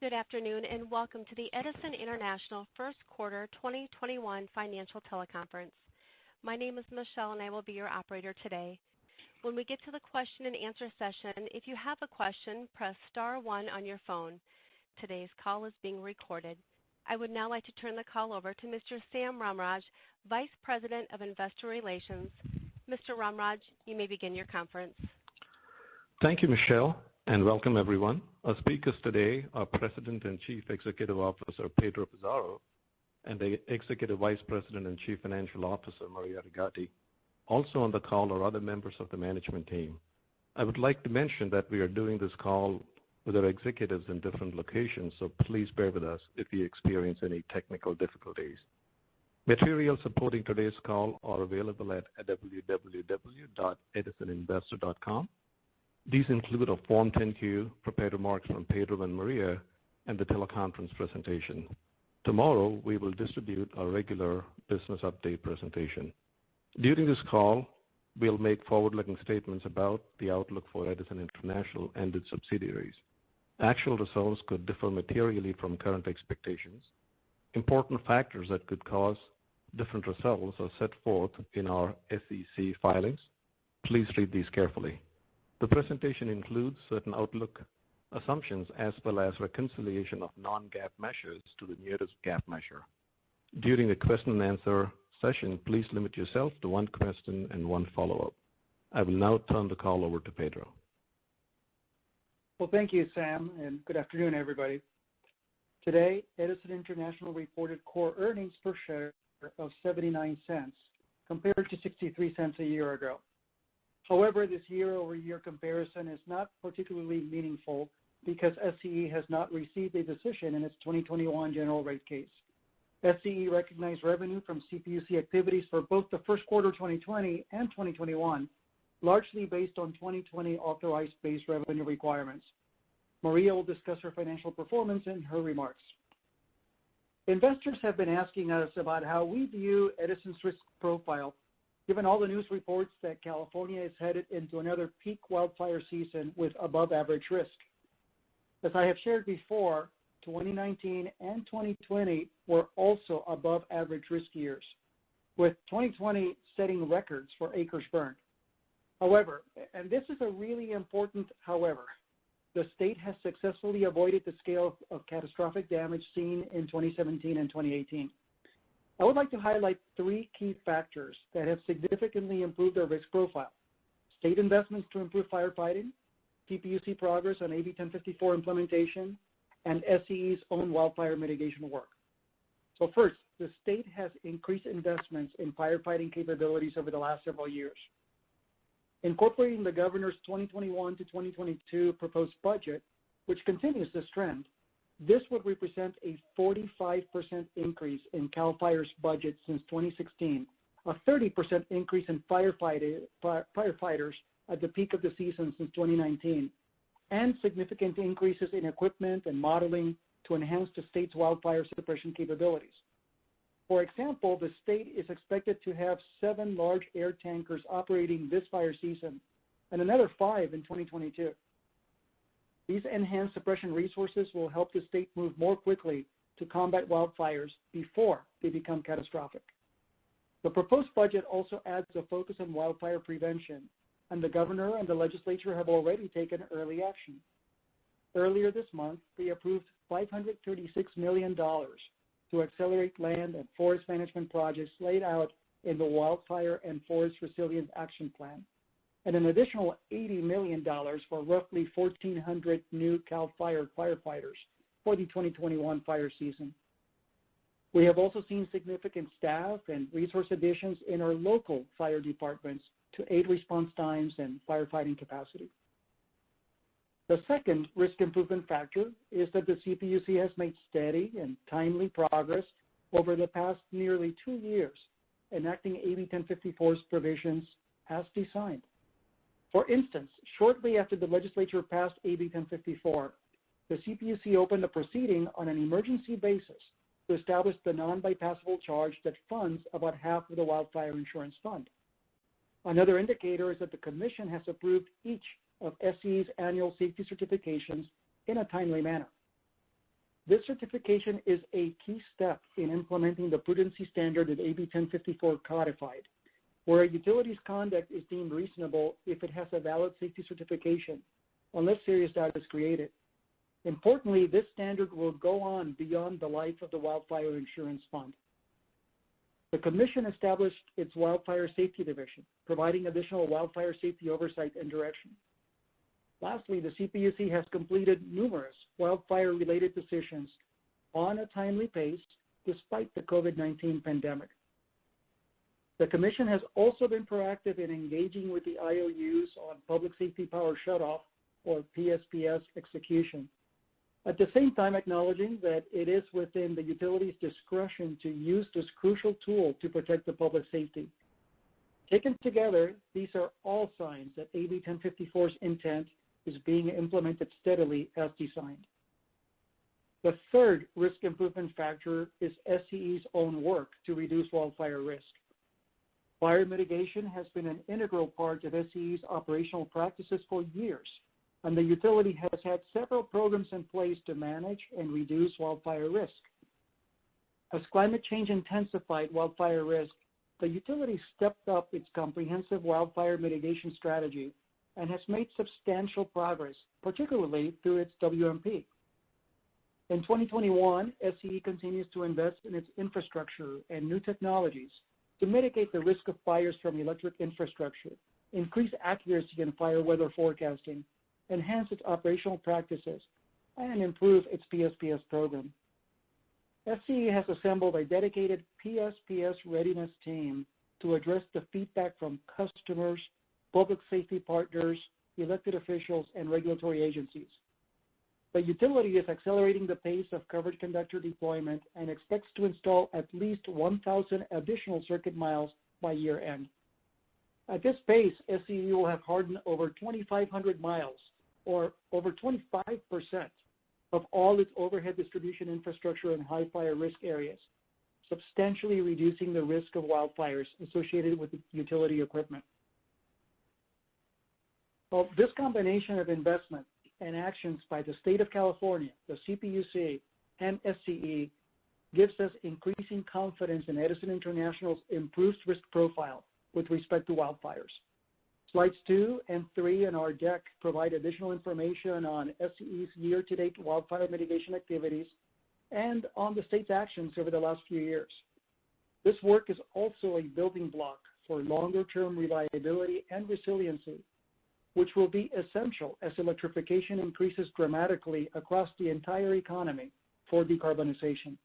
Good afternoon and welcome to the Edison International First Quarter 2021 Financial Teleconference. My name is Michelle and I will be your operator today. When we get to the question and answer session, if you have a question, press star 1 on your phone. Today's call is being recorded. I would now like to turn the call over to Mr. Sam Ramraj, Vice President of Investor Relations. Mr. Ramraj, you may begin your conference. Thank you, Michelle, and welcome everyone. Our speakers today are President and Chief Executive Officer Pedro Pizarro and the Executive Vice President and Chief Financial Officer Maria Rigatti. Also on the call are other members of the management team. I would like to mention that we are doing this call with our executives in different locations, so please bear with us if we experience any technical difficulties. Materials supporting today's call are available at www.edisoninvestor.com. These include a Form 10-Q, prepared remarks from Pedro and Maria, and the teleconference presentation. Tomorrow, we will distribute our regular business update presentation. During this call, we'll make forward-looking statements about the outlook for Edison International and its subsidiaries. Actual results could differ materially from current expectations. Important factors that could cause different results are set forth in our SEC filings. Please read these carefully. The presentation includes certain outlook assumptions as well as reconciliation of non-GAAP measures to the nearest GAAP measure. During the question and answer session, please limit yourself to one question and one follow-up. I will now turn the call over to Pedro. Well, thank you, Sam, and good afternoon, everybody. Today, Edison International reported core earnings per share of 79 cents compared to 63 cents a year ago. However, this year-over-year comparison is not particularly meaningful because SCE has not received a decision in its 2021 general rate case. SCE recognized revenue from CPUC activities for both the first quarter 2020 and 2021, largely based on 2020 authorized base revenue requirements. Maria will discuss her financial performance in her remarks. Investors have been asking us about how we view Edison's risk profile, given all the news reports that California is headed into another peak wildfire season with above-average risk. As I have shared before, 2019 and 2020 were also above-average risk years, with 2020 setting records for acres burned. However, and this is a really important however, the state has successfully avoided the scale of catastrophic damage seen in 2017 and 2018. I would like to highlight 3 key factors that have significantly improved our risk profile: state investments to improve firefighting, CPUC progress on AB 1054 implementation, and SCE's own wildfire mitigation work. So first, the state has increased investments in firefighting capabilities over the last several years. Incorporating the governor's 2021 to 2022 proposed budget, which continues this trend, this would represent a 45% increase in CAL FIRE's budget since 2016, a 30% increase in firefighters at the peak of the season since 2019, and significant increases in equipment and modeling to enhance the state's wildfire suppression capabilities. For example, the state is expected to have 7 large air tankers operating this fire season and another 5 in 2022. These enhanced suppression resources will help the state move more quickly to combat wildfires before they become catastrophic. The proposed budget also adds a focus on wildfire prevention, and the governor and the legislature have already taken early action. Earlier this month, they approved $536 million to accelerate land and forest management projects laid out in the Wildfire and Forest Resilience Action Plan, and an additional $80 million for roughly 1,400 new CAL FIRE firefighters for the 2021 fire season. We have also seen significant staff and resource additions in our local fire departments to aid response times and firefighting capacity. The second risk improvement factor is that the CPUC has made steady and timely progress over the past nearly 2 years, enacting AB 1054's provisions as designed. For instance, shortly after the legislature passed AB 1054, the CPUC opened a proceeding on an emergency basis to establish the non-bypassable charge that funds about half of the wildfire insurance fund. Another indicator is that the Commission has approved each of SCE's annual safety certifications in a timely manner. This certification is a key step in implementing the prudency standard that AB 1054 codified, where a utility's conduct is deemed reasonable if it has a valid safety certification, unless serious doubt is created. Importantly, this standard will go on beyond the life of the Wildfire Insurance Fund. The Commission established its Wildfire Safety Division, providing additional wildfire safety oversight and direction. Lastly, the CPUC has completed numerous wildfire-related decisions on a timely pace despite the COVID-19 pandemic. The Commission has also been proactive in engaging with the IOUs on public safety power shutoff, or PSPS, execution, at the same time acknowledging that it is within the utility's discretion to use this crucial tool to protect the public safety. Taken together, these are all signs that AB 1054's intent is being implemented steadily as designed. The third risk improvement factor is SCE's own work to reduce wildfire risk. Fire mitigation has been an integral part of SCE's operational practices for years, and the utility has had several programs in place to manage and reduce wildfire risk. As climate change intensified wildfire risk, the utility stepped up its comprehensive wildfire mitigation strategy and has made substantial progress, particularly through its WMP. In 2021, SCE continues to invest in its infrastructure and new technologies to mitigate the risk of fires from electric infrastructure, increase accuracy in fire weather forecasting, enhance its operational practices, and improve its PSPS program. SCE has assembled a dedicated PSPS readiness team to address the feedback from customers, public safety partners, elected officials, and regulatory agencies. The utility is accelerating the pace of coverage conductor deployment and expects to install at least 1,000 additional circuit miles by year end. At this pace, SCE will have hardened over 2,500 miles, or over 25% of all its overhead distribution infrastructure in high fire risk areas, substantially reducing the risk of wildfires associated with the utility equipment. Well, this combination of investment and actions by the state of California, the CPUC, and SCE gives us increasing confidence in Edison International's improved risk profile with respect to wildfires. Slides 2 and 3 in our deck provide additional information on SCE's year-to-date wildfire mitigation activities and on the state's actions over the last few years. This work is also a building block for longer-term reliability and resiliency, which will be essential as electrification increases dramatically across the entire economy for decarbonization.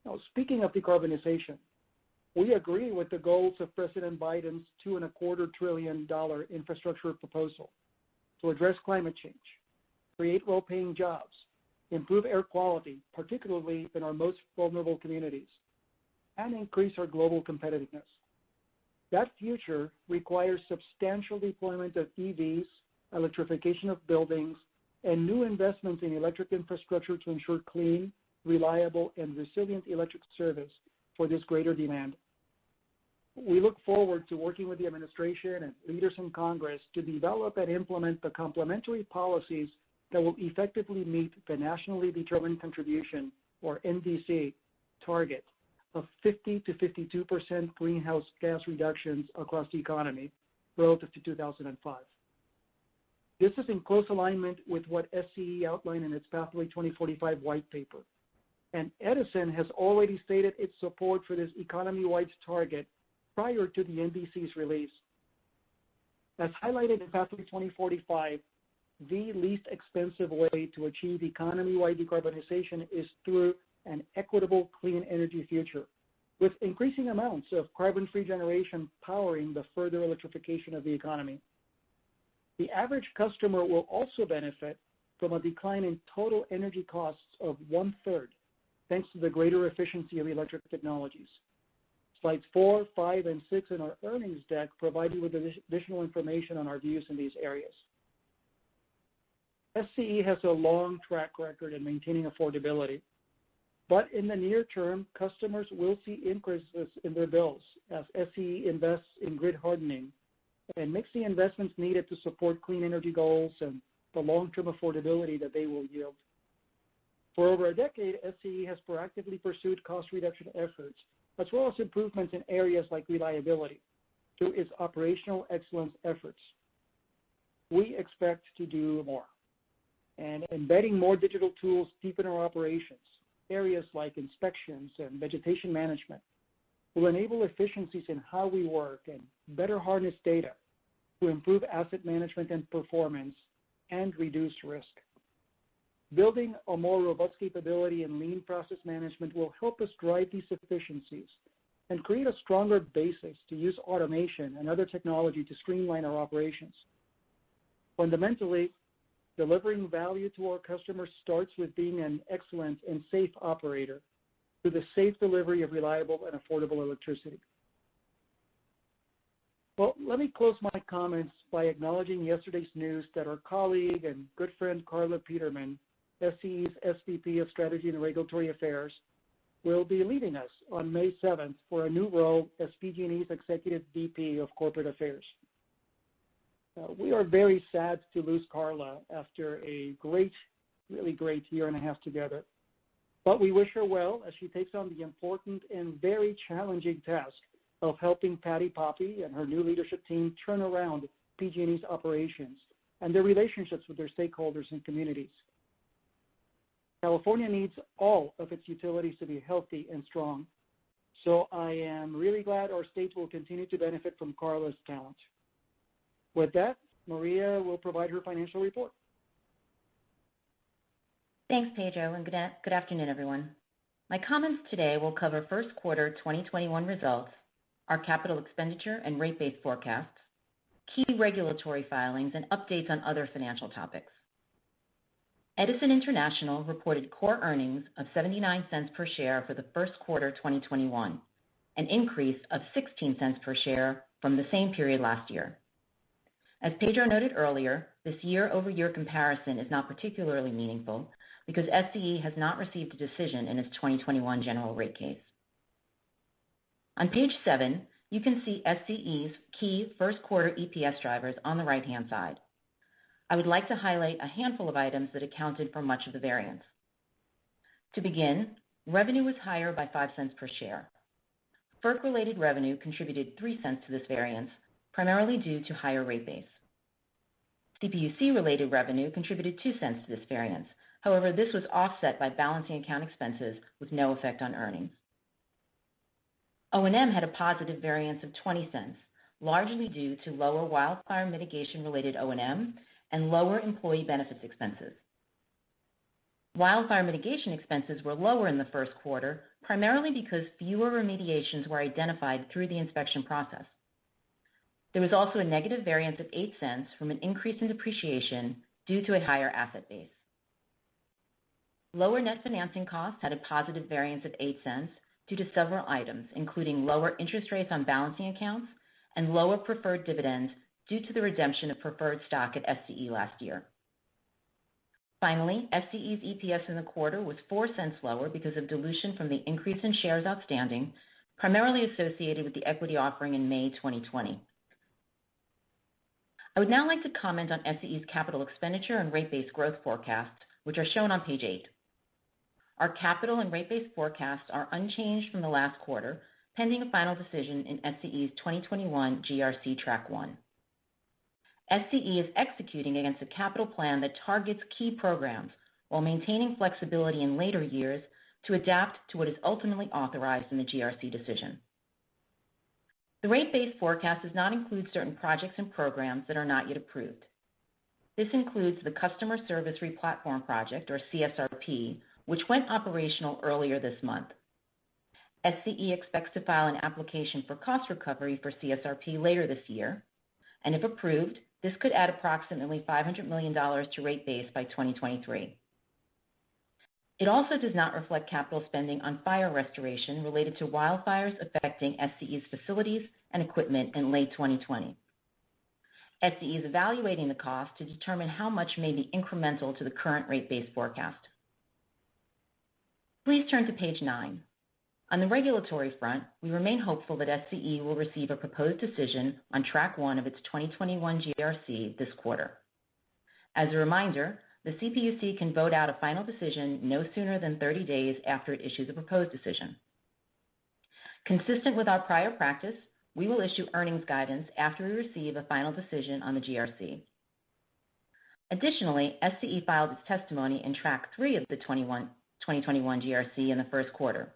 Now, speaking of decarbonization, we agree with the goals of President Biden's $2.25 trillion infrastructure proposal to address climate change, create well-paying jobs, improve air quality, particularly in our most vulnerable communities, and increase our global competitiveness. That future requires substantial deployment of EVs, electrification of buildings, and new investments in electric infrastructure to ensure clean, reliable, and resilient electric service for this greater demand. We look forward to working with the administration and leaders in Congress to develop and implement the complementary policies that will effectively meet the Nationally Determined Contribution, or NDC, target of 50 to 52% greenhouse gas reductions across the economy relative to 2005. This is in close alignment with what SCE outlined in its Pathway 2045 white paper. And Edison has already stated its support for this economy-wide target prior to the NDC's release. As highlighted in Pathway 2045, the least expensive way to achieve economy-wide decarbonization is through an equitable clean energy future, with increasing amounts of carbon-free generation powering the further electrification of the economy. The average customer will also benefit from a decline in total energy costs of 1/3, thanks to the greater efficiency of electric technologies. Slides 4, 5, and 6 in our earnings deck provide you with additional information on our views in these areas. SCE has a long track record in maintaining affordability, but in the near term, customers will see increases in their bills as SCE invests in grid hardening and makes the investments needed to support clean energy goals and the long-term affordability that they will yield. For over a decade, SCE has proactively pursued cost reduction efforts, as well as improvements in areas like reliability, through its operational excellence efforts. We expect to do more, and embedding more digital tools deep in our operations, areas like inspections and vegetation management, will enable efficiencies in how we work and better harness data to improve asset management and performance and reduce risk. Building a more robust capability in lean process management will help us drive these efficiencies and create a stronger basis to use automation and other technology to streamline our operations. Fundamentally, delivering value to our customers starts with being an excellent and safe operator through the safe delivery of reliable and affordable electricity. Well, let me close my comments by acknowledging yesterday's news that our colleague and good friend Carla Peterman, SCE's SVP of Strategy and Regulatory Affairs, will be leaving us on May 7th for a new role as PG&E's Executive VP of Corporate Affairs. We are very sad to lose Carla after a really great year and a half together. But we wish her well as she takes on the important and very challenging task of helping Patty Poppe and her new leadership team turn around PG&E's operations and their relationships with their stakeholders and communities. California needs all of its utilities to be healthy and strong, so I am really glad our state will continue to benefit from Carla's talent. With that, Maria will provide her financial report. Thanks, Pedro, and good afternoon, everyone. My comments today will cover first quarter 2021 results, our capital expenditure and rate base forecasts, key regulatory filings, and updates on other financial topics. Edison International reported core earnings of 79 cents per share for the first quarter 2021, an increase of 16 cents per share from the same period last year. As Pedro noted earlier, this year-over-year comparison is not particularly meaningful because SCE has not received a decision in its 2021 general rate case. On page 7, you can see SCE's key first quarter EPS drivers on the right-hand side. I would like to highlight a handful of items that accounted for much of the variance. To begin, revenue was higher by 5 cents per share. FERC-related revenue contributed 3 cents to this variance, primarily due to higher rate base. CPUC-related revenue contributed 2 cents to this variance. However, this was offset by balancing account expenses with no effect on earnings. O&M had a positive variance of 20 cents, largely due to lower wildfire mitigation-related O&M and lower employee benefits expenses. Wildfire mitigation expenses were lower in the first quarter, primarily because fewer remediations were identified through the inspection process. There was also a negative variance of 8 cents from an increase in depreciation due to a higher asset base. Lower net financing costs had a positive variance of 8 cents due to several items, including lower interest rates on balancing accounts and lower preferred dividends due to the redemption of preferred stock at SCE last year. Finally, SCE's EPS in the quarter was 4 cents lower because of dilution from the increase in shares outstanding, primarily associated with the equity offering in May 2020. I would now like to comment on SCE's capital expenditure and rate base growth forecasts, which are shown on page 8. Our capital and rate base forecasts are unchanged from the last quarter, pending a final decision in SCE's 2021 GRC Track 1. SCE is executing against a capital plan that targets key programs while maintaining flexibility in later years to adapt to what is ultimately authorized in the GRC decision. The rate base forecast does not include certain projects and programs that are not yet approved. This includes the Customer Service Replatform Project, or CSRP, which went operational earlier this month. SCE expects to file an application for cost recovery for CSRP later this year, and if approved, this could add approximately $500 million to rate base by 2023. It also does not reflect capital spending on fire restoration related to wildfires affecting SCE's facilities and equipment in late 2020. SCE is evaluating the cost to determine how much may be incremental to the current rate base forecast. Please turn to page 9. On the regulatory front, we remain hopeful that SCE will receive a proposed decision on Track 1 of its 2021 GRC this quarter. As a reminder, the CPUC can vote out a final decision no sooner than 30 days after it issues a proposed decision. Consistent with our prior practice, we will issue earnings guidance after we receive a final decision on the GRC. Additionally, SCE filed its testimony in Track 3 of the 2021 GRC in the first quarter.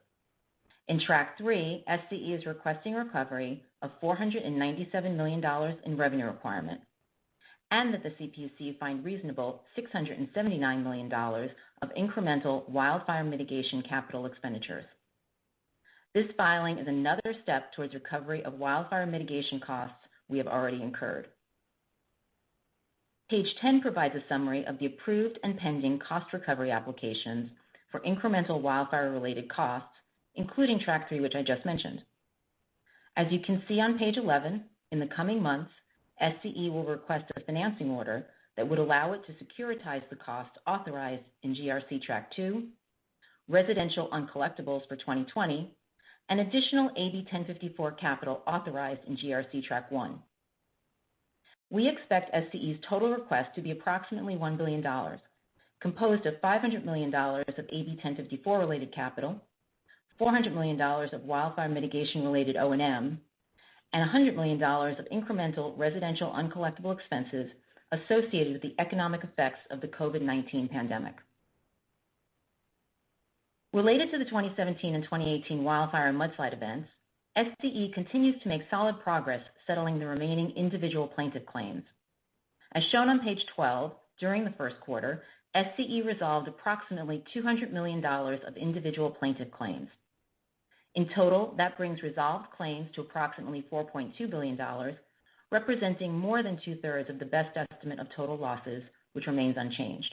In Track 3, SCE is requesting recovery of $497 million in revenue requirement, and that the CPUC find reasonable $679 million of incremental wildfire mitigation capital expenditures. This filing is another step towards recovery of wildfire mitigation costs we have already incurred. Page 10 provides a summary of the approved and pending cost recovery applications for incremental wildfire-related costs, including Track 3, which I just mentioned. As you can see on page 11, in the coming months, SCE will request a financing order that would allow it to securitize the costs authorized in GRC Track 2, residential uncollectibles for 2020, and additional AB 1054 capital authorized in GRC Track 1. We expect SCE's total request to be approximately $1 billion, composed of $500 million of AB 1054 related capital, $400 million of wildfire mitigation related O&M, and $100 million of incremental residential uncollectible expenses associated with the economic effects of the COVID-19 pandemic. Related to the 2017 and 2018 wildfire and mudslide events, SCE continues to make solid progress settling the remaining individual plaintiff claims. As shown on page 12, during the first quarter, SCE resolved approximately $200 million of individual plaintiff claims. In total, that brings resolved claims to approximately $4.2 billion, representing more than two-thirds of the best estimate of total losses, which remains unchanged.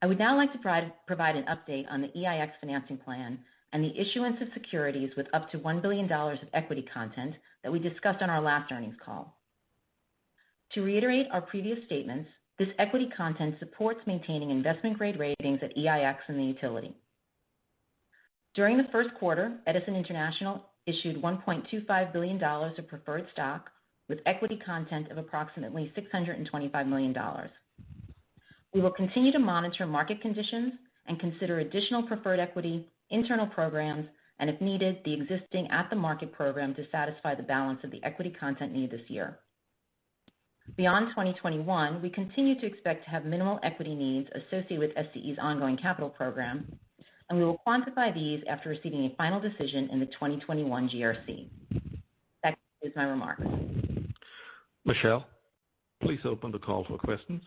I would now like to provide an update on the EIX financing plan and the issuance of securities with up to $1 billion of equity content that we discussed on our last earnings call. To reiterate our previous statements, this equity content supports maintaining investment-grade ratings at EIX and the utility. During the first quarter, Edison International issued $1.25 billion of preferred stock with equity content of approximately $625 million. We will continue to monitor market conditions and consider additional preferred equity, internal programs, and if needed, the existing at-the-market program to satisfy the balance of the equity content need this year. Beyond 2021, we continue to expect to have minimal equity needs associated with SCE's ongoing capital program, and we will quantify these after receiving a final decision in the 2021 GRC. That concludes my remarks. Michelle, please open the call for questions.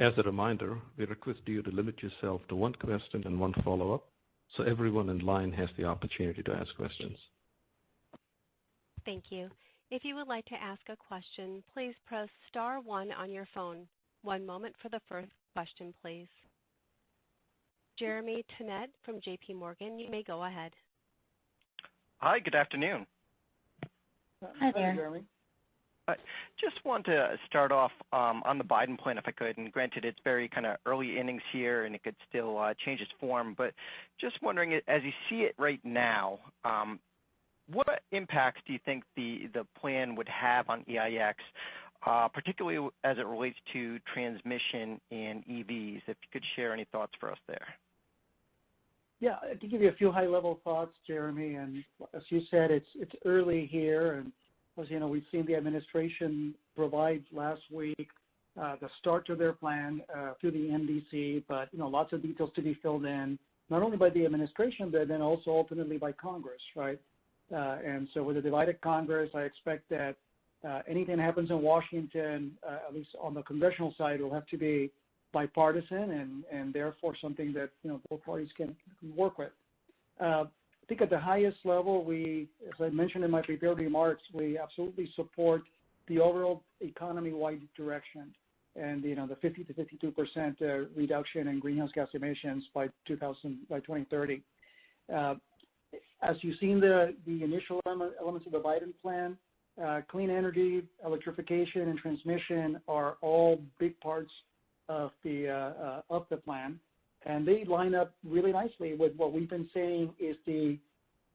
As a reminder, we request you to limit yourself to one question and one follow-up, so everyone in line has the opportunity to ask questions. Thank you. If you would like to ask a question, please press star one on your phone. One moment for the first question, please. Jeremy Tonet from JP Morgan, you may go ahead. Hi, good afternoon. Hi there. Hi, Jeremy. I just want to start off on the Biden plan, if I could, and granted it's very kind of early innings here and it could still change its form, but just wondering, as you see it right now, what impacts do you think the plan would have on EIX, particularly as it relates to transmission and EVs? If you could share any thoughts for us there. Yeah, to give you a few high-level thoughts, Jeremy, and as you said, it's early here, and as you know, we've seen the administration provide last week the start to their plan through the NDC, but lots of details to be filled in, not only by the administration, but then also ultimately by Congress, right? And so with a divided Congress, I expect that anything that happens in Washington, at least on the congressional side, will have to be bipartisan and therefore something that both parties can work with. I think at the highest level, as I mentioned in my prepared remarks, we absolutely support the overall economy-wide direction and the 50 to 52% reduction in greenhouse gas emissions by 2030. As you've seen the initial elements of the Biden plan, clean energy, electrification, and transmission are all big parts of the plan. And they line up really nicely with what we've been saying is the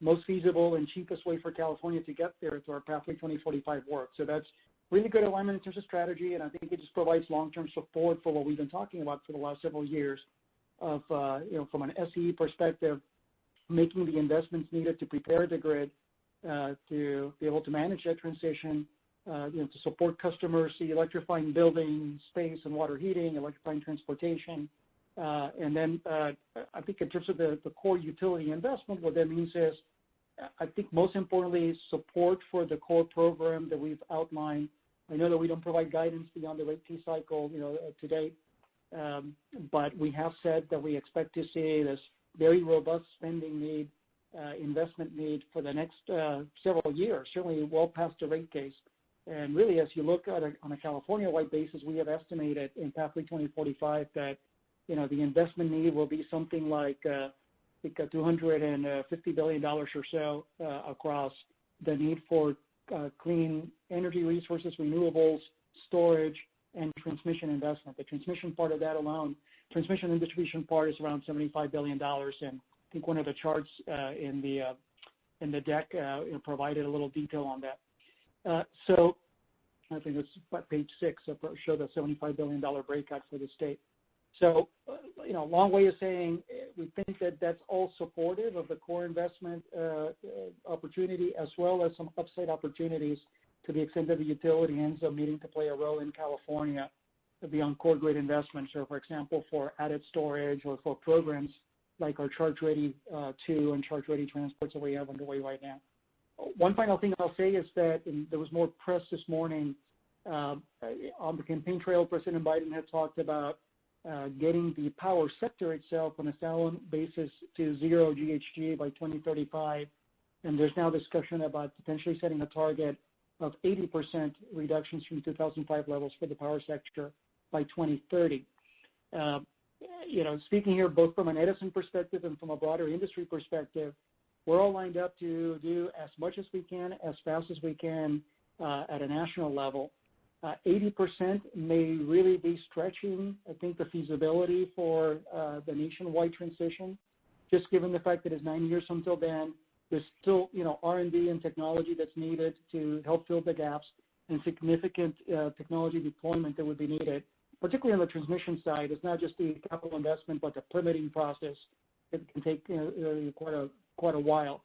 most feasible and cheapest way for California to get there through our Pathway 2045 work. So that's really good alignment in terms of strategy, and I think it just provides long-term support for what we've been talking about for the last several years of, from an SCE perspective, making the investments needed to prepare the grid to be able to manage that transition, to support customers, electrifying buildings, space and water heating, electrifying transportation. And then I think in terms of the core utility investment, what that means is, I think most importantly, support for the core program that we've outlined. I know that we don't provide guidance beyond the rate case cycle, to date, but we have said that we expect to see this very robust spending need, investment need for the next several years, certainly well past the rate case. And really, as you look at on a California-wide basis, we have estimated in Pathway 2045 that, the investment need will be something like, I think, $250 billion or so across the need for clean energy resources, renewables, storage, and transmission investment. The transmission part of that alone, transmission and distribution part, is around $75 billion, and I think one of the charts in the deck provided a little detail on that. So I think it's page 6, show the $75 billion breakout for the state. So, long way of saying we think that that's all supportive of the core investment opportunity, as well as some upside opportunities to the extent that the utility ends up needing to play a role in California beyond core grid investments, or for example, for added storage or for programs like our Charge Ready 2 and Charge Ready transports that we have underway right now. One final thing I'll say is that there was more press this morning on the campaign trail. President Biden had talked about getting the power sector itself on a standalone basis to zero GHG by 2035, and there's now discussion about potentially setting a target of 80% reductions from 2005 levels for the power sector by 2030. Speaking here both from an Edison perspective and from a broader industry perspective, we're all lined up to do as much as we can, as fast as we can at a national level. 80% may really be stretching, I think, the feasibility for the nationwide transition, just given the fact that it's 9 years until then. There's still, R&D and technology that's needed to help fill the gaps, and significant technology deployment that would be needed, particularly on the transmission side. It's not just the capital investment, but the permitting process. It can take quite a while.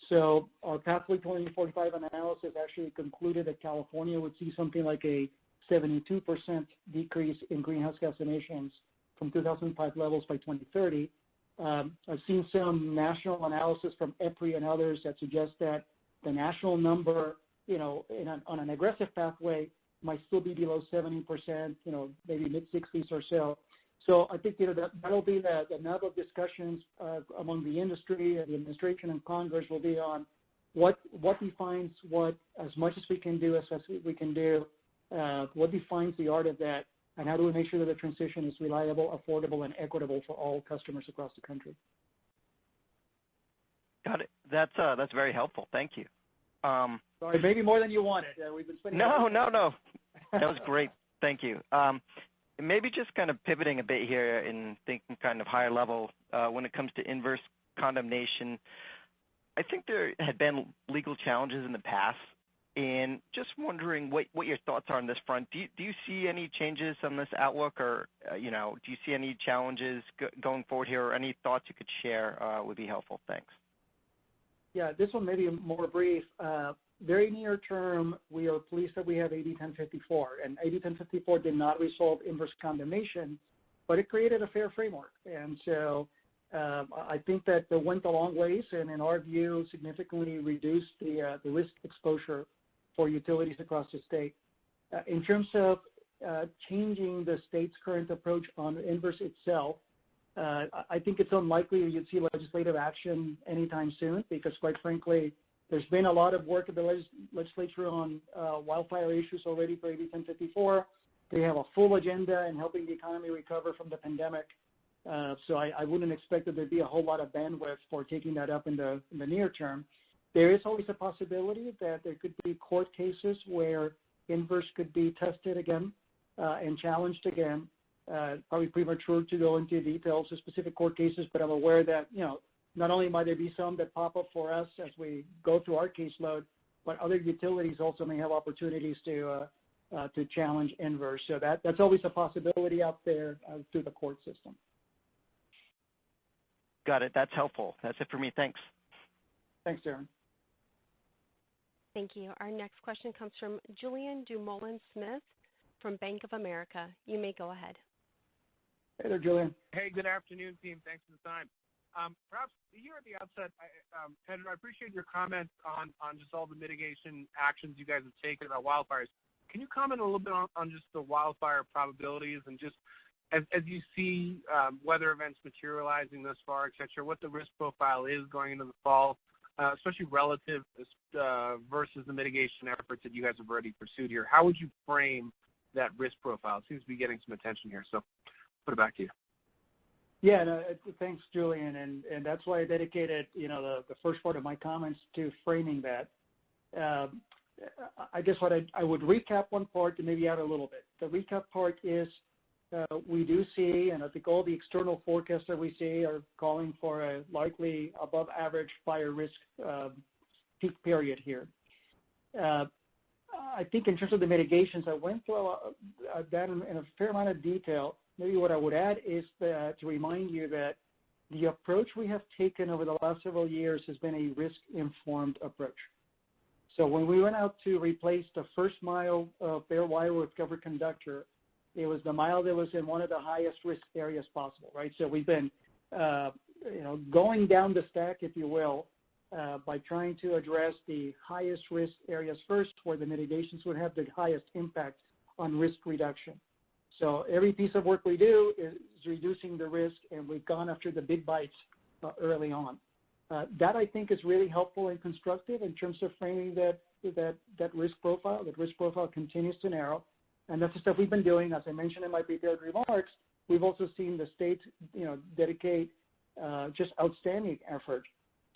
So our Pathway 2045 analysis actually concluded that California would see something like a 72% decrease in greenhouse gas emissions from 2005 levels by 2030. I've seen some national analysis from EPRI and others that suggest that the national number, on an aggressive pathway, might still be below 70%, maybe mid-60s or so. So I think that'll be the nub of discussions among the industry and the administration and Congress will be on what defines what, as much as we can do, as fast as we can do, what defines the art of that, and how do we make sure that the transition is reliable, affordable, and equitable for all customers across the country. Got it. That's very helpful. Thank you. Sorry, maybe more than you wanted. We've been spending. No. That was great. Thank you. Maybe just kind of pivoting a bit here and thinking kind of higher level when it comes to inverse condemnation. I think there had been legal challenges in the past, and just wondering what your thoughts are on this front. Do you see any changes on this outlook, or do you see any challenges going forward here, or any thoughts you could share would be helpful. Thanks. Yeah, this one may be more brief. Very near term, we are pleased that we have AB 1054, and AB 1054 did not resolve inverse condemnation, but it created a fair framework. And so I think that it went a long ways, and in our view, significantly reduced the risk exposure for utilities across the state. In terms of changing the state's current approach on inverse itself, I think it's unlikely you'd see legislative action anytime soon, because quite frankly, there's been a lot of work at the legislature on wildfire issues already for AB 1054. They have a full agenda in helping the economy recover from the pandemic. So I wouldn't expect that there'd be a whole lot of bandwidth for taking that up in the near term. There is always a possibility that there could be court cases where inverse could be tested again and challenged again. Probably premature to go into details of specific court cases, but I'm aware that, not only might there be some that pop up for us as we go through our caseload, but other utilities also may have opportunities to to challenge inverse. So that's always a possibility out there through the court system. Got it. That's helpful. That's it for me. Thanks. Thanks, Darren. Thank you. Our next question comes from Julian Dumoulin-Smith from Bank of America. You may go ahead. Hey there, Julian. Hey, good afternoon, team. Thanks for the time. Perhaps here at the outset, Pedro, I appreciate your comments on just all the mitigation actions you guys have taken about wildfires. Can you comment a little bit on just the wildfire probabilities and just as you see weather events materializing thus far, et cetera, what the risk profile is going into the fall, especially relative versus the mitigation efforts that you guys have already pursued here? How would you frame that risk profile? It seems to be getting some attention here, so put it back to you. Yeah, no, thanks, Julian, and that's why I dedicated, the first part of my comments to framing that. I guess what I would recap one part and maybe add a little bit. The recap part is we do see, and I think all the external forecasts that we see are calling for a likely above average fire risk peak period here. I think in terms of the mitigations, I went through that in a fair amount of detail. Maybe what I would add is to remind you that the approach we have taken over the last several years has been a risk-informed approach. So when we went out to replace the first mile of bare wire with covered conductor, it was the mile that was in one of the highest risk areas possible, right? So we've been, going down the stack, if you will, by trying to address the highest risk areas first, where the mitigations would have the highest impact on risk reduction. So every piece of work we do is reducing the risk, and we've gone after the big bites early on. That, I think, is really helpful and constructive in terms of framing that risk profile. That risk profile continues to narrow, and that's the stuff we've been doing. As I mentioned in my prepared remarks, we've also seen the state, dedicate just outstanding effort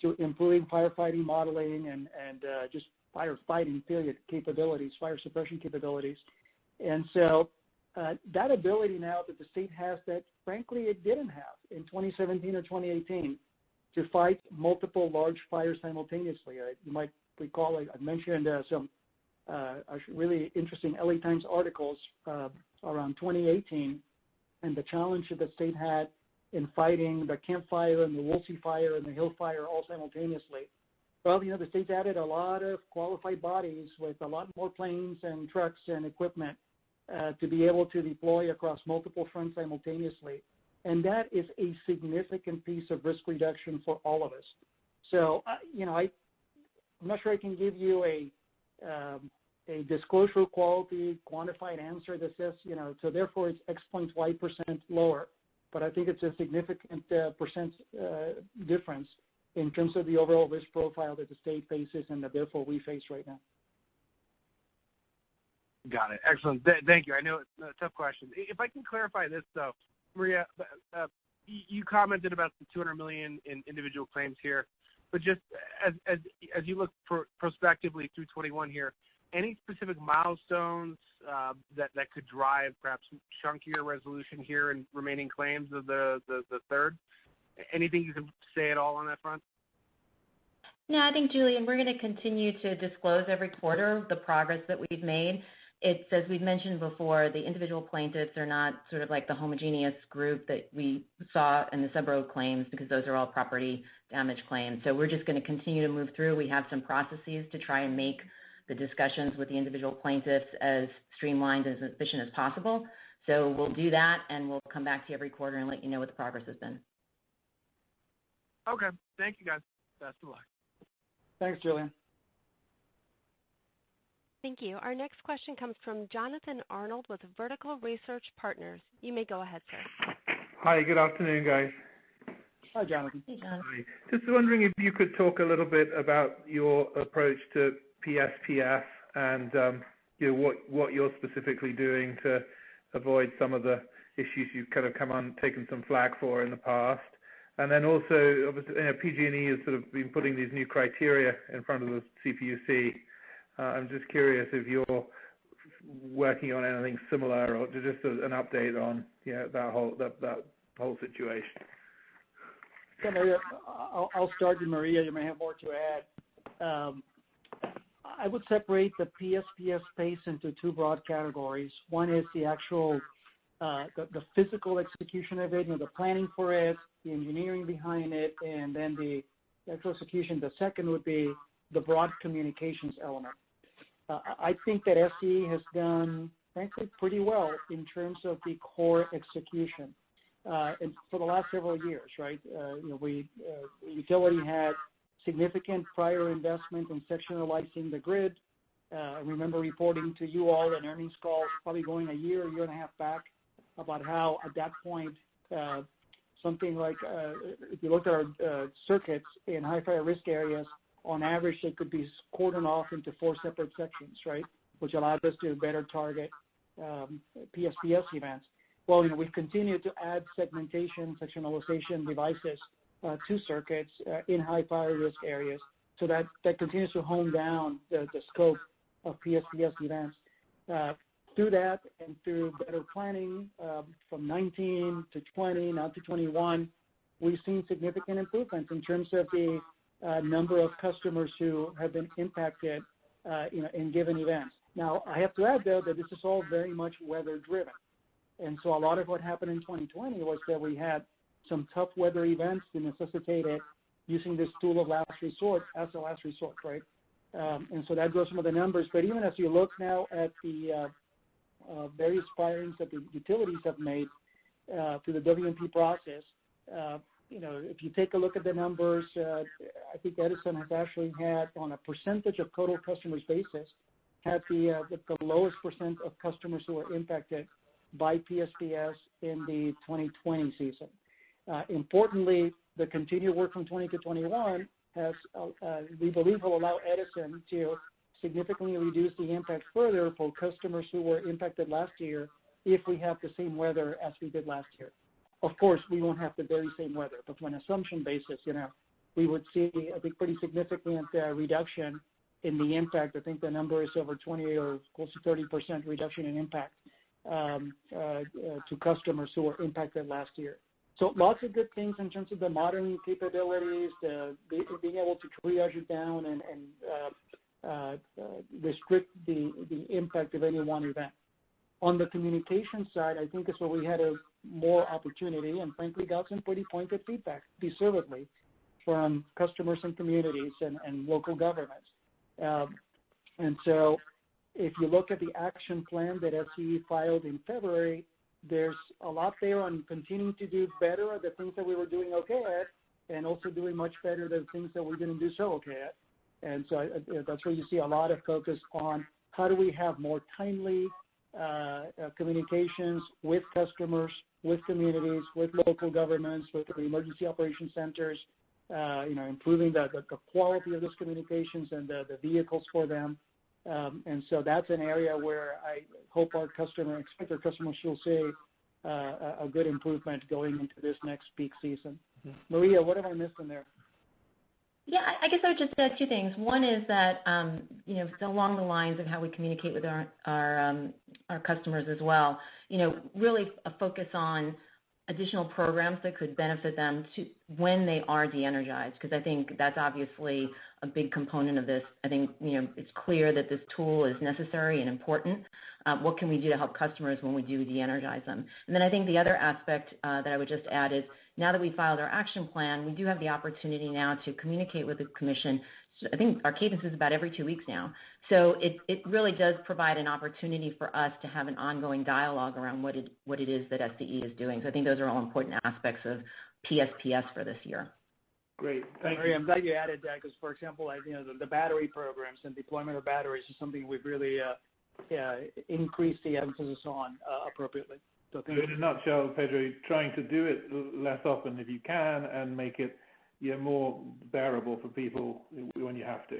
to improving firefighting modeling and just firefighting period capabilities, fire suppression capabilities. And so that ability now that the state has that, frankly, it didn't have in 2017 or 2018 to fight multiple large fires simultaneously. You might recall I mentioned some really interesting LA Times articles around 2018 and the challenge that the state had in fighting the Camp Fire and the Woolsey Fire and the Hill Fire all simultaneously. Well, the state's added a lot of qualified bodies with a lot more planes and trucks and equipment to be able to deploy across multiple fronts simultaneously. And that is a significant piece of risk reduction for all of us. So, I'm not sure I can give you a disclosure quality quantified answer that says, so therefore it's X point Y% lower. But I think it's a significant percent difference in terms of the overall risk profile that the state faces and that therefore we face right now. Got it. Excellent. Thank you. I know it's a tough question. If I can clarify this, though, Maria, you commented about the $200 million in individual claims here, but just as you look prospectively through 21 here, any specific milestones that could drive perhaps chunkier resolution here in remaining claims of the third? Anything you can say at all on that front? No, I think, Julian, we're going to continue to disclose every quarter the progress that we've made. It's, as we've mentioned before, the individual plaintiffs are not sort of like the homogeneous group that we saw in the sub-road claims, because those are all property damage claims. So we're just going to continue to move through. We have some processes to try and make the discussions with the individual plaintiffs as streamlined and as efficient as possible. So we'll do that, and we'll come back to you every quarter and let you know what the progress has been. Okay. Thank you, guys. Best of luck. Thanks, Julian. Thank you. Our next question comes from Jonathan Arnold with Vertical Research Partners. You may go ahead, sir. Hi, good afternoon, guys. Hi, Jonathan. Hey, Jonathan. Hi. Just wondering if you could talk a little bit about your approach to PSPF and what you're specifically doing to avoid some of the issues you've kind of taken some flack for in the past. And then also, obviously, PG&E has sort of been putting these new criteria in front of the CPUC. I'm just curious if you're working on anything similar, or just an update on that whole situation. Yeah, Maria, I'll start with Maria. You may have more to add. I would separate the PSPS space into two broad categories. One is the actual, the physical execution of it, the planning for it, the engineering behind it, and then the actual execution. The second would be the broad communications element. I think that SCE has done, frankly, pretty well in terms of the core execution. And for the last several years, right? The utility had significant prior investment in sectionalizing the grid. I remember reporting to you all in earnings calls, probably going a year and a half back, about how at that point, something like, if you look at our circuits in high fire risk areas, on average, they could be cordoned off into 4 separate sections, right? Which allowed us to better target PSPS events. Well, we've continued to add segmentation, sectionalization devices to circuits in high fire risk areas, so that continues to hone down the scope of PSPS events. Through that and through better planning from 19 to 20, now to 21, we've seen significant improvements in terms of the number of customers who have been impacted in given events. Now, I have to add, though, that this is all very much weather-driven. And so a lot of what happened in 2020 was that we had some tough weather events that necessitated using this tool of last resort as a last resort, right? And so that goes some of the numbers. But even as you look now at the various filings that the utilities have made through the WMP process, if you take a look at the numbers, I think Edison has actually had, on a percentage of total customers basis, had the lowest percent of customers who were impacted by PSPS in the 2020 season. Importantly, the continued work from 20 to 21 has, we believe, will allow Edison to significantly reduce the impact further for customers who were impacted last year if we have the same weather as we did last year. Of course, we won't have the very same weather, but from an assumption basis, we would see, I think, pretty significant reduction in the impact. I think the number is over 20 or close to 30% reduction in impact to customers who were impacted last year. So lots of good things in terms of the modeling capabilities, being able to triage it down and restrict the impact of any one event. On the communication side, I think is where we had a more opportunity and frankly got some pretty pointed feedback, deservedly, from customers and communities and local governments. And so if you look at the action plan that SCE filed in February, there's a lot there on continuing to do better at the things that we were doing okay at, and also doing much better at the things that we didn't do so okay at. And so that's where you see a lot of focus on how do we have more timely communications with customers, with communities, with local governments, with the emergency operations centers, improving the quality of those communications and the vehicles for them. And so that's an area where I hope expect our customers will see a good improvement going into this next peak season. Mm-hmm. Maria, what have I missed in there? Yeah, I guess I would just add two things. One is that, along the lines of how we communicate with our customers as well, really a focus on additional programs that could benefit them when they are de-energized, because I think that's obviously a big component of this. I think, it's clear that this tool is necessary and important. What can we do to help customers when we do de-energize them? And then I think the other aspect that I would just add is, now that we filed our action plan, we do have the opportunity now to communicate with the Commission. So I think our cadence is about every 2 weeks now. So it really does provide an opportunity for us to have an ongoing dialogue around what it is that SCE is doing. So I think those are all important aspects of PSPS for this year. Great. Thank you. Maria, I'm glad you added that because, for example, the battery programs and deployment of batteries is something we've really increased the emphasis on appropriately. So in a nutshell, Pedro, trying to do it less often if you can and make it more bearable for people when you have to.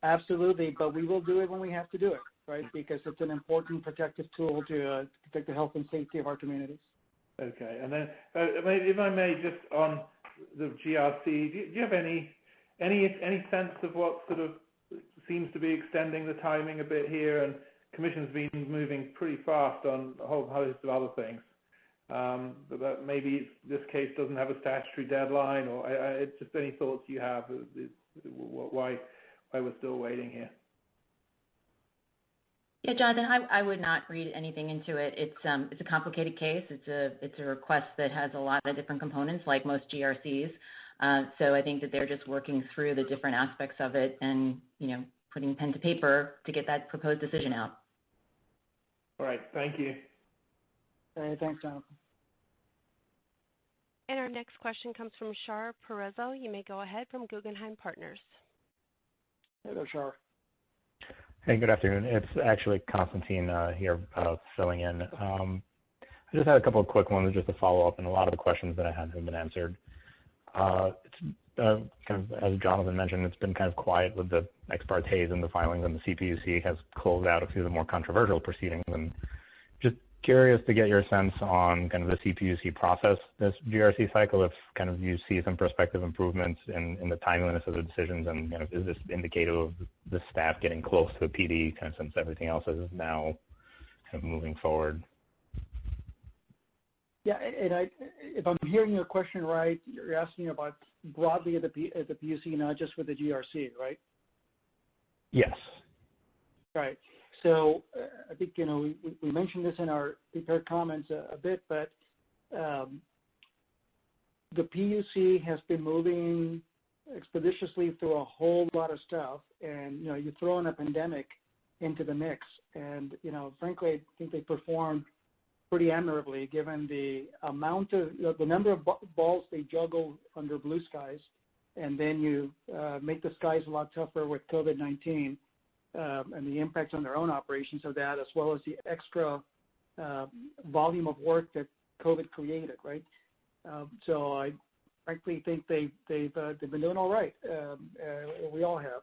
Absolutely, but we will do it when we have to do it, right? Because it's an important protective tool to protect the health and safety of our communities. Okay, and then if I may, just on the GRC, do you have any sense of what sort of seems to be extending the timing a bit here? And Commission's been moving pretty fast on a whole host of other things. But maybe this case doesn't have a statutory deadline, or just any thoughts you have why we're still waiting here. Yeah, Jonathan, I would not read anything into it. It's a complicated case. It's a request that has a lot of different components, like most GRCs. So I think that they're just working through the different aspects of it and putting pen to paper to get that proposed decision out. All right, thank you. All right, thanks, Jonathan. And our next question comes from Shar Perezzo. You may go ahead from Guggenheim Partners. Hello, Shar. Hey, good afternoon. It's actually Constantine here filling in. I just had a couple of quick ones just to follow up, and a lot of the questions that I had have been answered. It's kind of, as Jonathan mentioned, it's been kind of quiet with the ex partes and the filings, and the CPUC has closed out a few of the more controversial proceedings. And just curious to get your sense on kind of the CPUC process this GRC cycle, if kind of you see some prospective improvements in the timeliness of the decisions, and kind of is this indicative of the staff getting close to the PD, kind of since everything else is now kind of moving forward? Yeah, and if I'm hearing your question right, you're asking about broadly at the PUC, not just with the GRC, right? Yes. Right. So I think, we mentioned this in our prepared comments a bit, but the PUC has been moving expeditiously through a whole lot of stuff, and, you throw in a pandemic into the mix, and, frankly, I think they performed pretty admirably given the amount of, the number of balls they juggle under blue skies, and then you make the skies a lot tougher with COVID-19. And the impact on their own operations of that, as well as the extra volume of work that COVID created, right? So I frankly think they've been doing all right. We all have.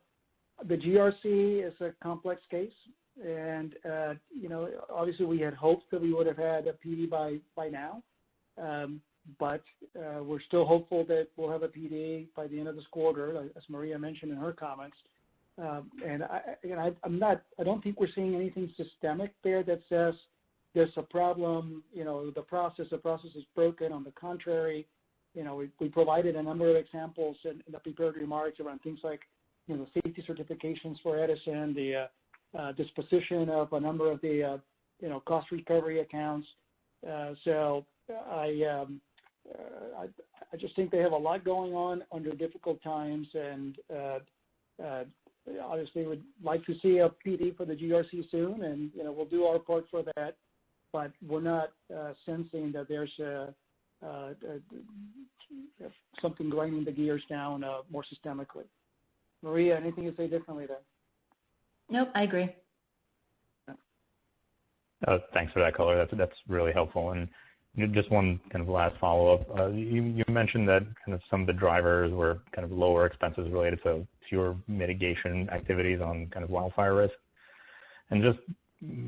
The GRC is a complex case, and obviously we had hoped that we would have had a PD by now, but we're still hopeful that we'll have a PD by the end of this quarter, as Maria mentioned in her comments. And I don't think we're seeing anything systemic there that says there's a problem. The process is broken. On the contrary, we provided a number of examples in the prepared remarks around things like, safety certifications for Edison, the disposition of a number of the, cost recovery accounts. So I just think they have a lot going on under difficult times, and obviously would like to see a PD for the GRC soon, and we'll do our part for that, but we're not sensing that there's something grinding the gears down more systemically. Maria, anything to say differently there? Nope, I agree. Thanks for that color. That's really helpful. And just one kind of last follow-up. You mentioned that kind of some of the drivers were kind of lower expenses related to fewer mitigation activities on kind of wildfire risk. And just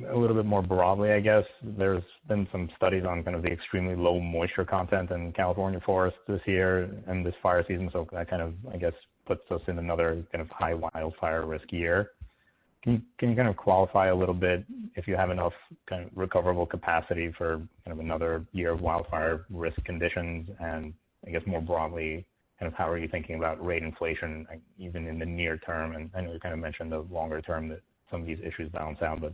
a little bit more broadly, I guess, there's been some studies on kind of the extremely low moisture content in California forests this year and this fire season. So that kind of, I guess, puts us in another kind of high wildfire risk year. Can you kind of qualify a little bit if you have enough kind of recoverable capacity for kind of another year of wildfire risk conditions? And I guess more broadly, kind of how are you thinking about rate inflation even in the near term? And I know you kind of mentioned the longer term that some of these issues balance out, but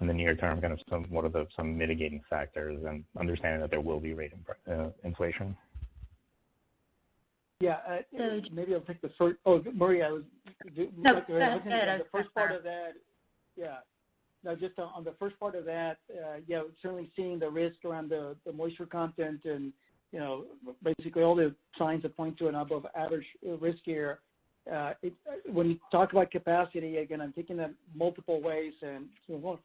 in the near term, kind of what are some mitigating factors, and understanding that there will be rate inflation? Yeah, maybe I'll take the first. Oh, Maria, the first part of that. Yeah, no, just on the first part of that. Certainly seeing the risk around the moisture content, and basically all the signs that point to an above average risk here. When you talk about capacity, again, I'm thinking that multiple ways, and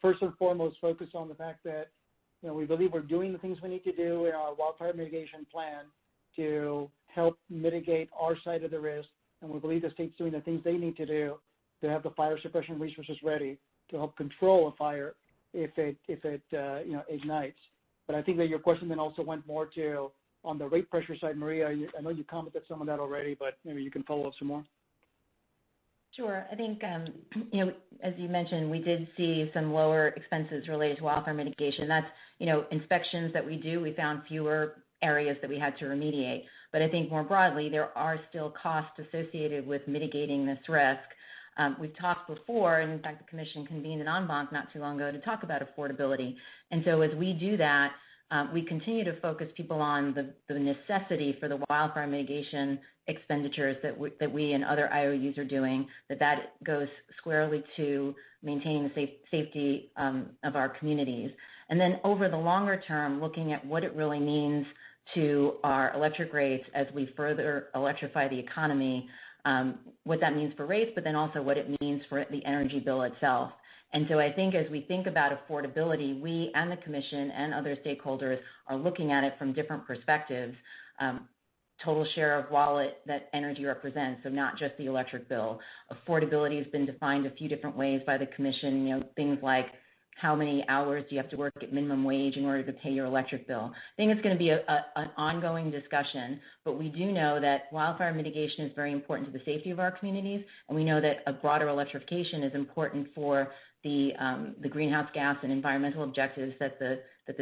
first and foremost, focus on the fact that we believe we're doing the things we need to do in our wildfire mitigation plan to help mitigate our side of the risk, and we believe the state's doing the things they need to do to have the fire suppression resources ready to help control a fire if it ignites. But I think that your question then also went more to on the rate pressure side. Maria, I know you commented some of that already, but maybe you can follow up some more. Sure. I think, as you mentioned, we did see some lower expenses related to wildfire mitigation. That's, inspections that we do. We found fewer areas that we had to remediate. But I think more broadly, there are still costs associated with mitigating this risk. We've talked before, and in fact, the Commission convened an en banc not too long ago to talk about affordability. And so as we do that, we continue to focus people on the necessity for the wildfire mitigation expenditures that we and other IOUs are doing, that goes squarely to maintaining the safety of our communities. And then over the longer term, looking at what it really means to our electric rates as we further electrify the economy, what that means for rates, but then also what it means for the energy bill itself. And so I think as we think about affordability, we and the Commission and other stakeholders are looking at it from different perspectives. Total share of wallet that energy represents, so not just the electric bill. Affordability has been defined a few different ways by the Commission, things like how many hours do you have to work at minimum wage in order to pay your electric bill. I think it's going to be an ongoing discussion, but we do know that wildfire mitigation is very important to the safety of our communities, and we know that a broader electrification is important for the greenhouse gas and environmental objectives that the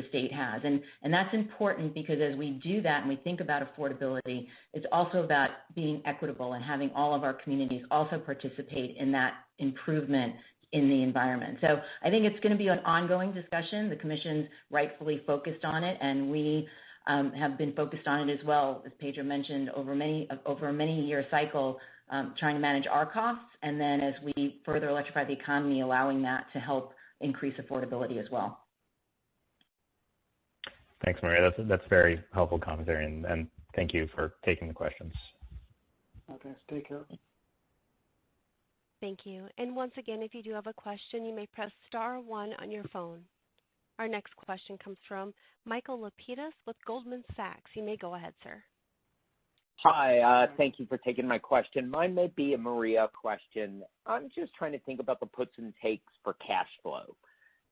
state has. And that's important because as we do that and we think about affordability, it's also about being equitable and having all of our communities also participate in that improvement in the environment. So I think it's going to be an ongoing discussion. The Commission's rightfully focused on it, and we have been focused on it as well, as Pedro mentioned, over a many-year cycle, trying to manage our costs, and then as we further electrify the economy, allowing that to help increase affordability as well. Thanks, Maria. That's very helpful commentary, and thank you for taking the questions. Okay, take care. Thank you. And once again, if you do have a question, you may press star 1 on your phone. Our next question comes from Michael Lapides with Goldman Sachs. You may go ahead, sir. Hi, thank you for taking my question. Mine may be a Maria question. I'm just trying to think about the puts and takes for cash flow.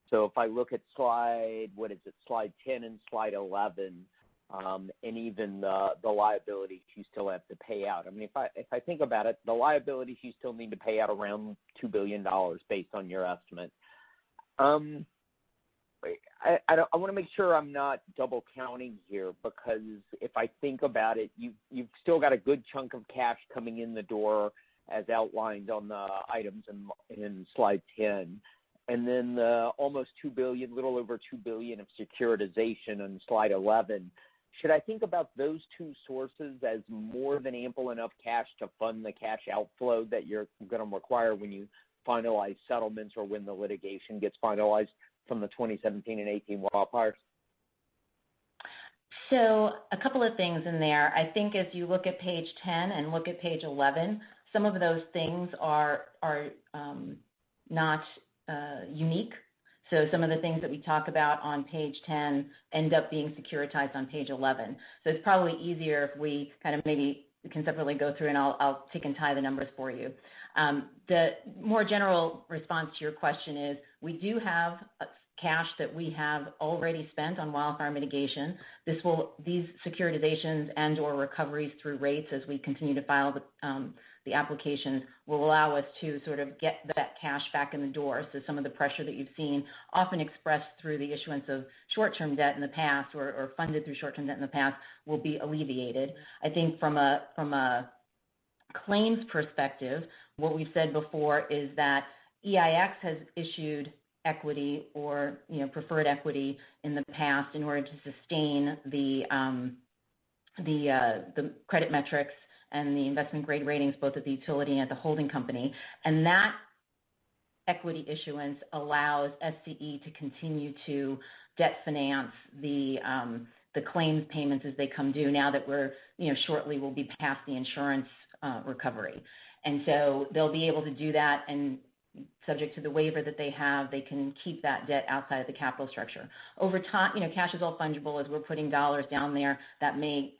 So if I look at slide 10 and slide 11, and even the liabilities you still have to pay out. I mean, if I think about it, the liabilities you still need to pay out around $2 billion based on your estimate. I want to make sure I'm not double counting here, because if I think about it, you've still got a good chunk of cash coming in the door as outlined on the items in slide 10. And then the almost $2 billion, little over $2 billion of securitization on slide 11. Should I think about those two sources as more than ample enough cash to fund the cash outflow that you're going to require when you finalize settlements or when the litigation gets finalized from the 2017 and 18 wildfires? So a couple of things in there. I think as you look at page 10 and look at page 11, some of those things are not unique. So some of the things that we talk about on page 10 end up being securitized on page 11. So it's probably easier if we kind of maybe can separately go through, and I'll tick and tie the numbers for you. The more general response to your question is we do have cash that we have already spent on wildfire mitigation. These securitizations and or recoveries through rates as we continue to file the applications will allow us to sort of get that cash back in the door. So some of the pressure that you've seen often expressed through the issuance of short-term debt in the past or funded through short-term debt in the past will be alleviated. I think from a claims perspective, what we've said before is that EIX has issued equity or preferred equity in the past in order to sustain the credit metrics and the investment grade ratings both at the utility and at the holding company, and that equity issuance allows SCE to continue to debt finance the claims payments as they come due. Now that we're shortly will be past the insurance recovery, and so they'll be able to do that, and subject to the waiver that they have, they can keep that debt outside of the capital structure. Over time, cash is all fungible. As we're putting dollars down there, that may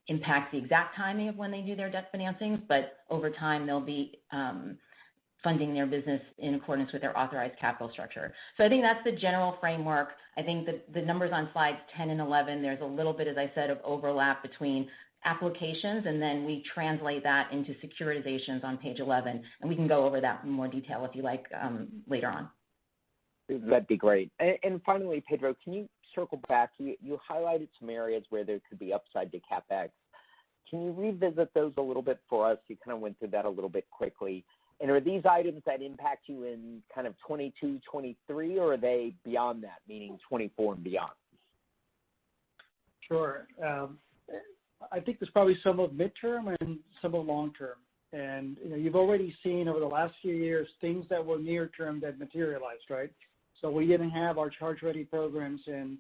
impact the exact timing of when they do their debt financings, but over time they'll be funding their business in accordance with their authorized capital structure. So I think that's the general framework. I think that the numbers on slides 10 and 11, there's a little bit, as I said, of overlap between applications, and then we translate that into securitizations on page 11. And we can go over that in more detail if you like later on. That'd be great. And finally, Pedro, can you circle back? You highlighted some areas where there could be upside to CapEx. Can you revisit those a little bit for us? You kind of went through that a little bit quickly. And are these items that impact you in kind of 22, 23, or are they beyond that, meaning 24 and beyond? Sure. I think there's probably some of midterm and some of long term. And you've already seen over the last few years things that were near term that materialized, right? So we didn't have our charge-ready programs in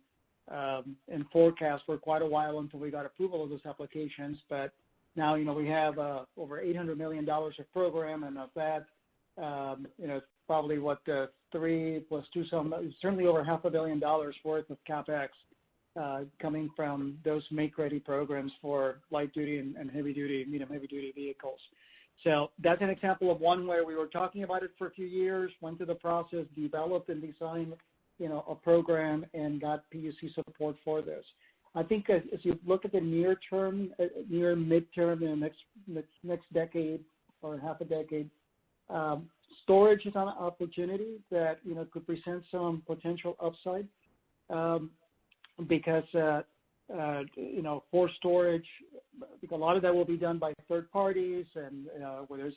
forecast for quite a while until we got approval of those applications. But now, we have over $800 million of program, and of that, it's probably 3 plus 2, certainly over $500 million worth of CapEx coming from those make-ready programs for light-duty and heavy-duty, medium heavy-duty vehicles. So that's an example of one where we were talking about it for a few years, went through the process, developed and designed, a program, and got PUC support for this. I think as you look at the near term, near midterm, in the next decade or half a decade, storage is an opportunity that could present some potential upside because for storage, because a lot of that will be done by third parties, and whether it's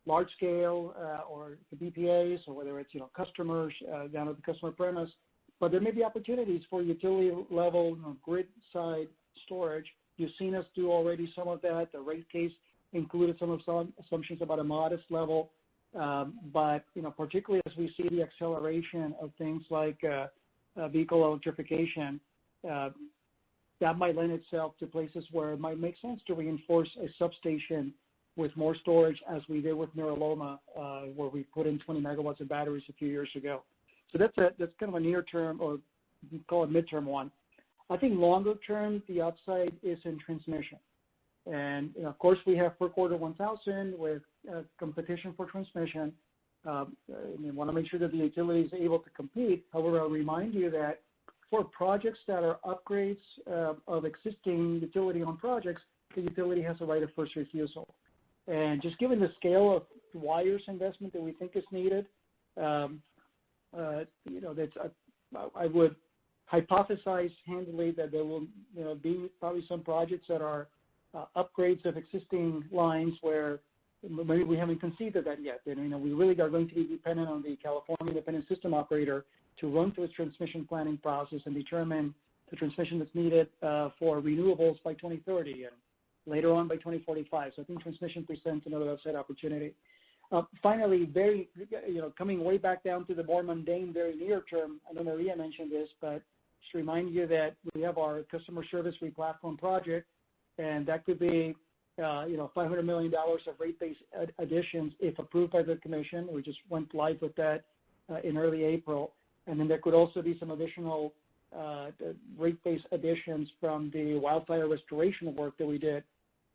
large scale or the BPAs, or whether it's customers down at the customer premise. But there may be opportunities for utility level, grid side storage. You've seen us do already some of that. The rate case included some assumptions about a modest level, but particularly as we see the acceleration of things like vehicle electrification. That might lend itself to places where it might make sense to reinforce a substation with more storage, as we did with Mira Loma, where we put in 20 megawatts of batteries a few years ago. So that's kind of a near term, or you can call it midterm one. I think longer term, the upside is in transmission. And of course, we have FERC Order 1000 with competition for transmission. We want to make sure that the utility is able to compete. However, I'll remind you that for projects that are upgrades of existing utility-owned projects, the utility has a right of first refusal. And just given the scale of wires investment that we think is needed, I would hypothesize handily that there will be probably some projects that are upgrades of existing lines where maybe we haven't conceived of that yet. And we really are going to be dependent on the California Independent System Operator to run through its transmission planning process and determine the transmission that's needed for renewables by 2030 and later on by 2045. So I think transmission presents another upside opportunity. Finally, coming way back down to the more mundane, very near term, I know Maria mentioned this, but just remind you that we have our customer service replatform project, and that could be $500 million of rate-based additions if approved by the Commission. We just went live with that in early April. And then there could also be some additional rate-based additions from the wildfire restoration work that we did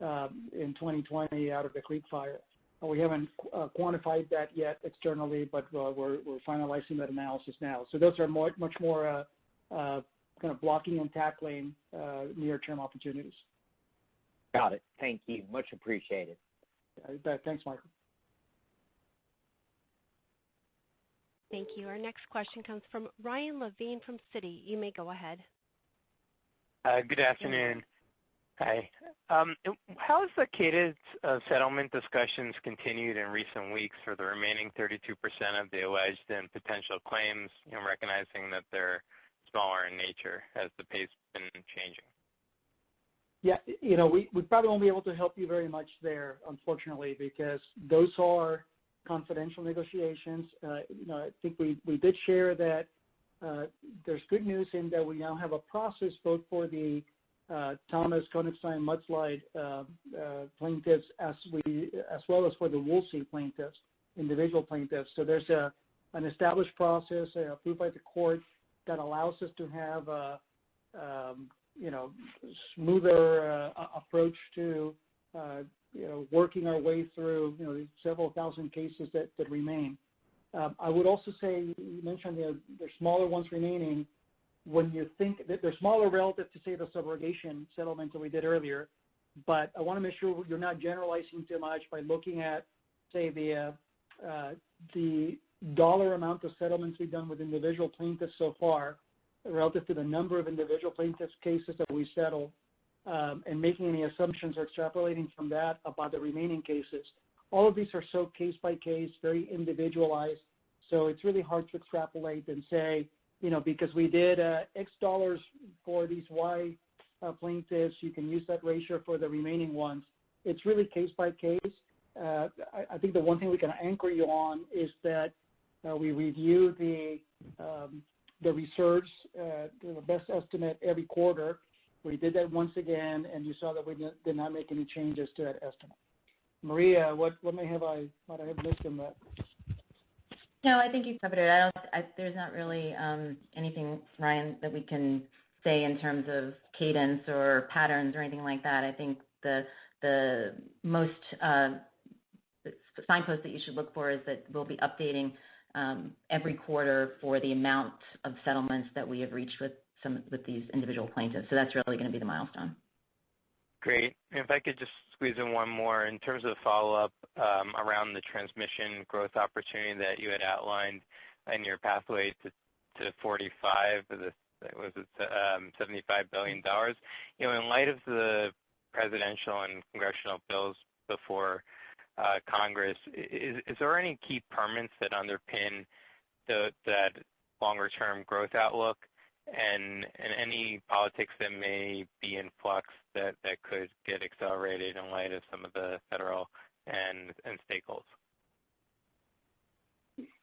in 2020 out of the Creek Fire. We haven't quantified that yet externally, but we're finalizing that analysis now. So those are much more kind of blocking and tackling near-term opportunities. Got it. Thank you. Much appreciated. Thanks, Michael. Thank you. Our next question comes from Ryan Levine from Citi. You may go ahead. Good afternoon. Hi. How has the cadence of settlement discussions continued in recent weeks for the remaining 32% of the alleged and potential claims, recognizing that they're smaller in nature? Has the pace been changing? Yeah, we probably won't be able to help you very much there, unfortunately, because those are confidential negotiations. I think we did share that there's good news in that we now have a process both for the Thomas Konigstein mudslide plaintiffs as well as for the Woolsey plaintiffs, individual plaintiffs. So there's an established process approved by the court that allows us to have a smoother approach to working our way through several thousand cases that remain. I would also say, you mentioned there's smaller ones remaining. When you think that they're smaller relative to, say, the subrogation settlement that we did earlier, but I want to make sure you're not generalizing too much by looking at, say, the dollar amount of settlements we've done with individual plaintiffs so far relative to the number of individual plaintiffs' cases that we settled, and making any assumptions or extrapolating from that about the remaining cases. all of these are so case by case, very individualized. So it's really hard to extrapolate and say, because we did X dollars for these Y plaintiffs, you can use that ratio for the remaining ones. It's really case by case. I think the one thing we can anchor you on is that we review the reserves, the best estimate every quarter. We did that once again, and you saw that we did not make any changes to that estimate. Maria, what might I have missed in that? No, I think you covered it. There's not really anything, Ryan, that we can say in terms of cadence or patterns or anything like that. I think the most signpost that you should look for is that we'll be updating every quarter for the amount of settlements that we have reached with these individual plaintiffs. So that's really going to be the milestone. Great. If I could just squeeze in one more in terms of the follow-up around the transmission growth opportunity that you had outlined in your pathway to 45, $75 billion. In light of the presidential and congressional bills before Congress, is there any key permits that underpin that longer-term growth outlook? And any politics that may be in flux that could get accelerated in light of some of the federal and state goals?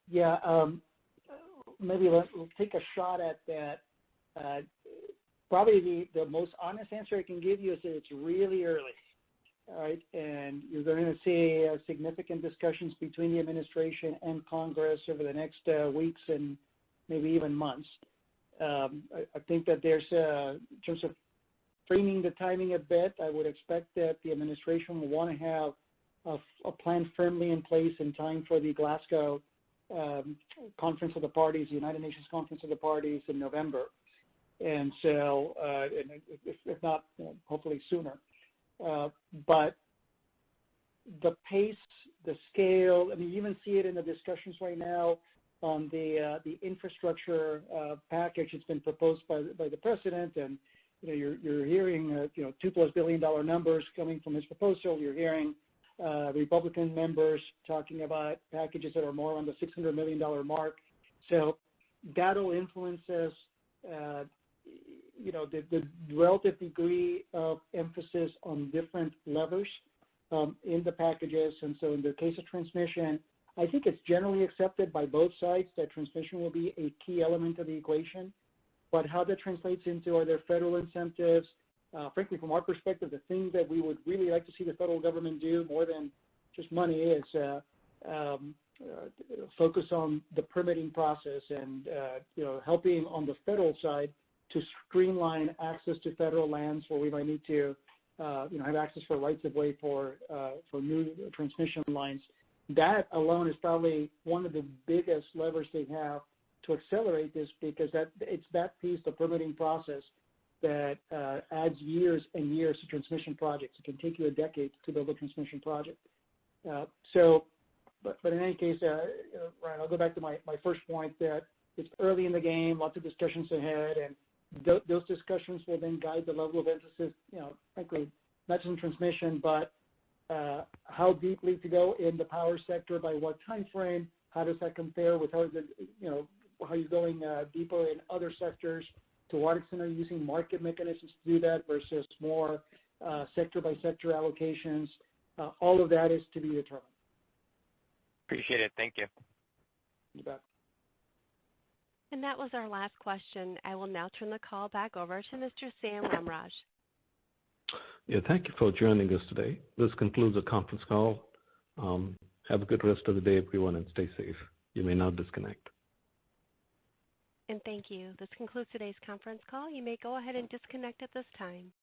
Yeah, maybe we'll take a shot at that. Probably the most honest answer I can give you is that it's really early, all right? And you're going to see significant discussions between the administration and Congress over the next weeks and maybe even months. I think that there's, in terms of framing the timing a bit, I would expect that the administration will want to have a plan firmly in place in time for the Glasgow Conference of the Parties, the United Nations Conference of the Parties in November. And so, if not, hopefully sooner. But the pace, the scale, you even see it in the discussions right now on the infrastructure package that's been proposed by the president, and you're hearing $2+ billion numbers coming from his proposal. You're hearing Republican members talking about packages that are more on the $600 million mark. So that'll influence us. The relative degree of emphasis on different levers in the packages, and so in the case of transmission, I think it's generally accepted by both sides that transmission will be a key element of the equation. But how that translates into are there federal incentives? Frankly, from our perspective, the thing that we would really like to see the federal government do more than just money is focus on the permitting process and helping on the federal side to streamline access to federal lands where we might need to have access for rights of way for new transmission lines. That alone is probably one of the biggest levers they have to accelerate this, because it's that piece, the permitting process, that adds years and years to transmission projects. It can take you a decade to build a transmission project. But in any case, Ryan, I'll go back to my first point that it's early in the game, lots of discussions ahead, and those discussions will then guide the level of emphasis, frankly, not just in transmission, but how deeply to go in the power sector, by what time frame, how does that compare with how you're going deeper in other sectors, to what extent are you using market mechanisms to do that versus more sector by sector allocations. All of that is to be determined. Appreciate it. Thank you. You bet. And that was our last question. I will now turn the call back over to Mr. Sam Ramraj. Yeah, thank you for joining us today. This concludes the conference call. Have a good rest of the day, everyone, and stay safe. You may now disconnect. And thank you. This concludes today's conference call. You may go ahead and disconnect at this time.